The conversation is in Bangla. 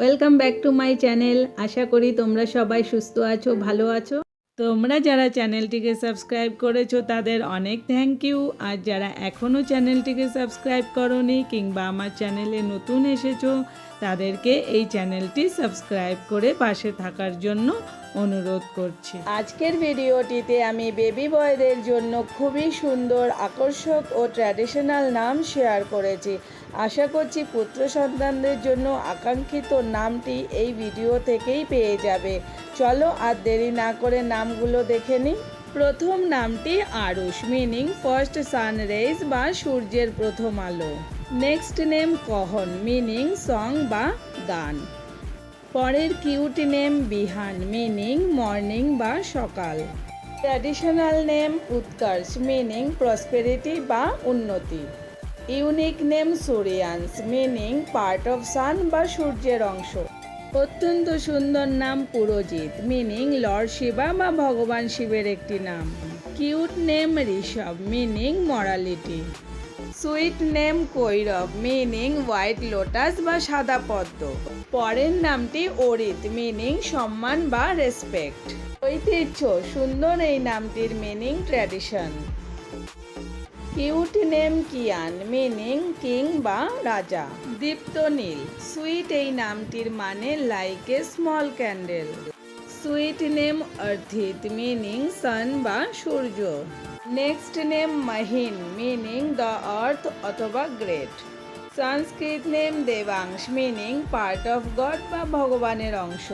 Welcome back to my channel. আশা করি তোমরা সবাই সুস্থ আছো, ভালো আছো। তোমরা যারা চ্যানেলটিকে সাবস্ক্রাইব করেছো তাদের অনেক থ্যাংক ইউ। আর যারা এখনও চ্যানেলটিকে সাবস্ক্রাইব করোনি কিংবা আমার চ্যানেলে নতুন এসেছো তাদেরকে এই চ্যানেলটি সাবস্ক্রাইব করে পাশে থাকার জন্য অনুরোধ করছি। আজকের ভিডিওটিতে আমি বেবি বয়দের জন্য খুবই সুন্দর, আকর্ষক ও ট্র্যাডিশনাল নাম শেয়ার করেছি। আশা করছি পুত্র সন্তানদের জন্য আকাঙ্ক্ষিত নামটি এই ভিডিও থেকেই পেয়ে যাবে। চলো আর দেরি না করে নামগুলো দেখে নিই। প্রথম নামটি আরুষ, মিনিং ফার্স্ট সানরাইজ বা সূর্যের প্রথম আলো। Next name Kahan, meaning song বা গান। পরের cute name Bihan, meaning morning বা সকাল। Traditional name Utkarsh, meaning prosperity বা উন্নতি। Unique name Suryansh, meaning part of sun বা সূর্যের অংশ। অত্যন্ত সুন্দর নাম পুরোজিৎ, মিনিং লর্ড শিবা বা ভগবান শিবের একটি নাম। Cute name Rishabh, meaning morality. Sweet name Kairav, meaning white lotus বা সাদা পদ্ম। পরের নামটি অরিত, মিনিং সম্মান বা রেসপেক্ট। ঐতিহ্য, সুন্দর এই নামটির meaning tradition. Cute name Kiaan, meaning king বা রাজা। দীপ্ত নীল, সুইট এই নামটির মানে like a small candle. Sweet name Arthit, meaning sun বা সূর্য। Next name Mahin, meaning the earth অথবা great. Sanskrit name Devansh, meaning part of god বা ভগবানের অংশ।